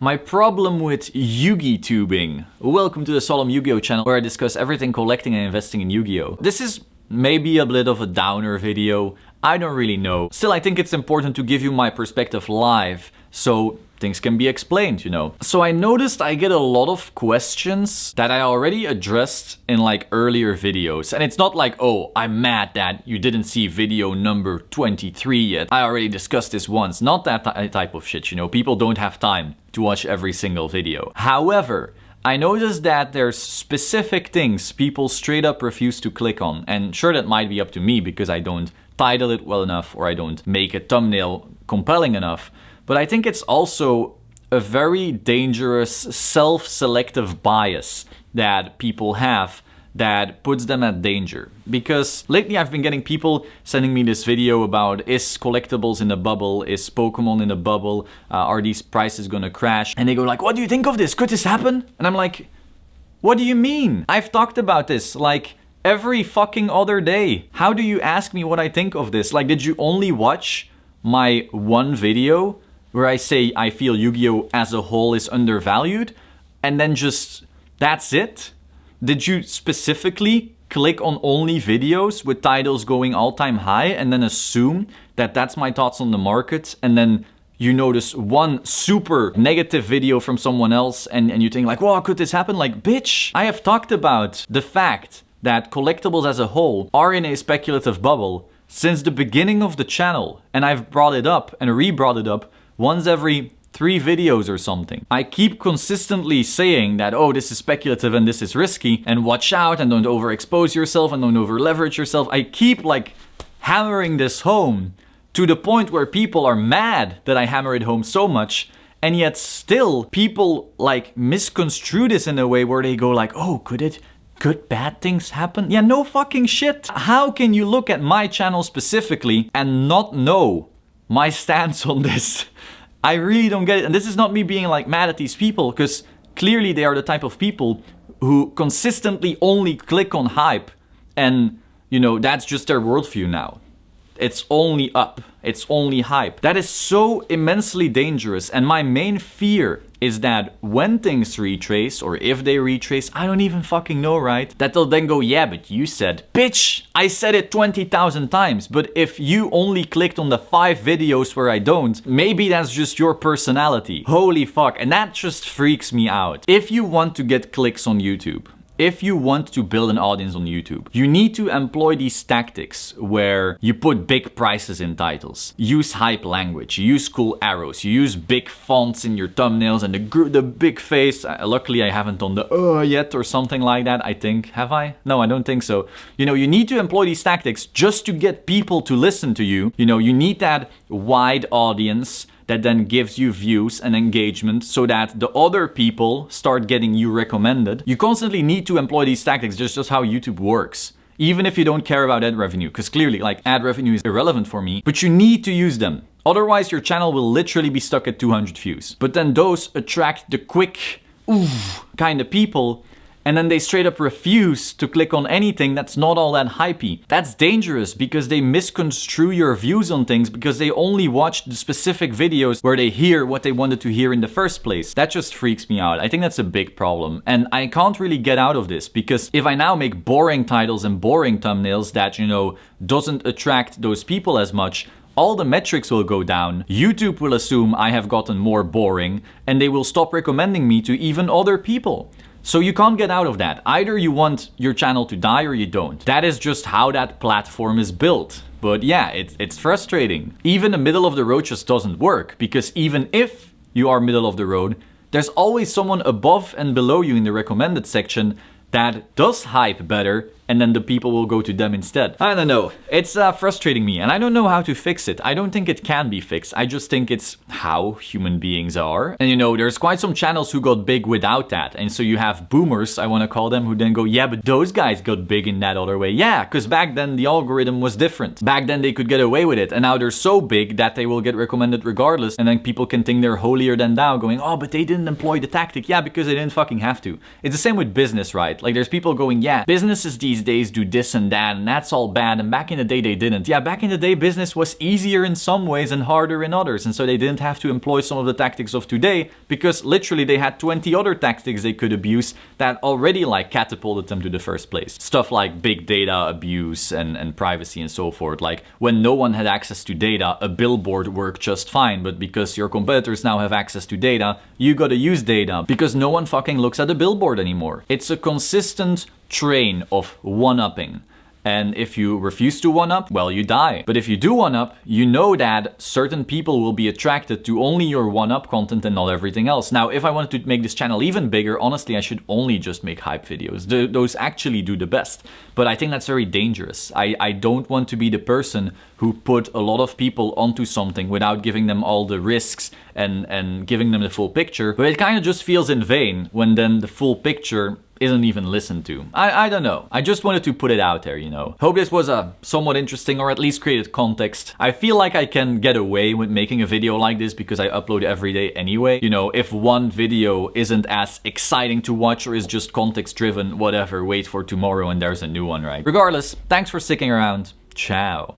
My problem with YuGiTubing. Welcome to the Solemn Yugioh channel where I discuss everything collecting and investing in Yu-Gi-Oh! This is maybe a bit of a downer video. I don't really know. Still, I think it's important to give you my perspective live so things can be explained, you know. So I noticed I get a lot of questions that I already addressed in like earlier videos. And it's not like, oh, I'm mad that you didn't see video number 23 yet. I already discussed this once. Not that type of shit, you know. People don't have time to watch every single video. However, I noticed that there's specific things people straight up refuse to click on. And sure, that might be up to me because I don't title it well enough or I don't make a thumbnail compelling enough. But I think it's also a very dangerous self-selective bias that people have that puts them at danger. Because lately I've been getting people sending me this video about, is collectibles in a bubble? Is Pokemon in a bubble? Are these prices gonna crash? And they go like, what do you think of this? Could this happen? And I'm like, what do you mean? I've talked about this like every fucking other day. How do you ask me what I think of this? Like, did you only watch my one video where I say I feel Yu-Gi-Oh! As a whole is undervalued? And then just, that's it? Did you specifically click on only videos with titles going all-time high and then assume that that's my thoughts on the market, and then you notice one super negative video from someone else and you think like, whoa, could this happen? Like, bitch, I have talked about the fact that collectibles as a whole are in a speculative bubble since the beginning of the channel, and I've brought it up and re-brought it up once every 3 videos or something. I keep consistently saying that, oh, this is speculative and this is risky and watch out and don't overexpose yourself and don't over leverage yourself. I keep like hammering this home to the point where people are mad that I hammer it home so much, and yet still people like misconstrue this in a way where they go like, oh, could bad things happen? Yeah, no fucking shit. How can you look at my channel specifically and not know my stance on this? I really don't get it. And this is not me being like mad at these people, because clearly they are the type of people who consistently only click on hype, and you know, that's just their worldview now. It's only up. It's only hype. That is so immensely dangerous. And my main fear is that when things retrace, or if they retrace, I don't even fucking know, right? That they'll then go, yeah, but you said, bitch, I said it 20,000 times. But if you only clicked on the 5 videos where I don't, maybe that's just your personality. Holy fuck. And that just freaks me out. If you want to get clicks on YouTube, if you want to build an audience on YouTube, you need to employ these tactics where you put big prices in titles, use hype language, you use cool arrows, you use big fonts in your thumbnails and the big face. Luckily, I haven't done the yet or something like that, I think. Have I? No, I don't think so. You know, you need to employ these tactics just to get people to listen to you. You know, you need that wide audience that then gives you views and engagement so that the other people start getting you recommended. You constantly need to employ these tactics, just how YouTube works. Even if you don't care about ad revenue, because clearly like ad revenue is irrelevant for me, but you need to use them. Otherwise your channel will literally be stuck at 200 views. But then those attract the quick, ooh, kind of people, and then they straight up refuse to click on anything that's not all that hypey. That's dangerous because they misconstrue your views on things because they only watch the specific videos where they hear what they wanted to hear in the first place. That just freaks me out. I think that's a big problem. And I can't really get out of this because if I now make boring titles and boring thumbnails that, you know, doesn't attract those people as much, all the metrics will go down, YouTube will assume I have gotten more boring, and they will stop recommending me to even other people. So you can't get out of that. Either you want your channel to die or you don't. That is just how that platform is built. But yeah, it's frustrating. Even the middle of the road just doesn't work, because even if you are middle of the road, there's always someone above and below you in the recommended section that does hype better, and then the people will go to them instead. I don't know. It's frustrating me, and I don't know how to fix it. I don't think it can be fixed. I just think it's how human beings are. And you know, there's quite some channels who got big without that. And so you have boomers, I want to call them, who then go, yeah, but those guys got big in that other way. Yeah, because back then the algorithm was different. Back then they could get away with it. And now they're so big that they will get recommended regardless. And then people can think they're holier than thou, going, oh, but they didn't employ the tactic. Yeah, because they didn't fucking have to. It's the same with business, right? right? Like there's people going, yeah, businesses these days do this and that, and that's all bad, and back in the day they didn't. Yeah, back in the day business was easier in some ways and harder in others, and so they didn't have to employ some of the tactics of today because literally they had 20 other tactics they could abuse that already like catapulted them to the first place. Stuff like big data abuse and privacy and so forth. Like when no one had access to data, a billboard worked just fine, but because your competitors now have access to data, you gotta use data because no one fucking looks at a billboard anymore. It's a consistent train of one-upping. And if you refuse to one-up, well, you die. But if you do one-up, you know that certain people will be attracted to only your one-up content and not everything else. Now, if I wanted to make this channel even bigger, honestly, I should only just make hype videos. Those actually do the best. But I think that's very dangerous. I don't want to be the person who put a lot of people onto something without giving them all the risks and giving them the full picture. But it kind of just feels in vain when then the full picture isn't even listened to. I don't know. I just wanted to put it out there, you know. Hope this was a somewhat interesting or at least created context. I feel like I can get away with making a video like this because I upload every day anyway. You know, if one video isn't as exciting to watch or is just context driven, whatever, wait for tomorrow and there's a new one, right? Regardless, thanks for sticking around. Ciao.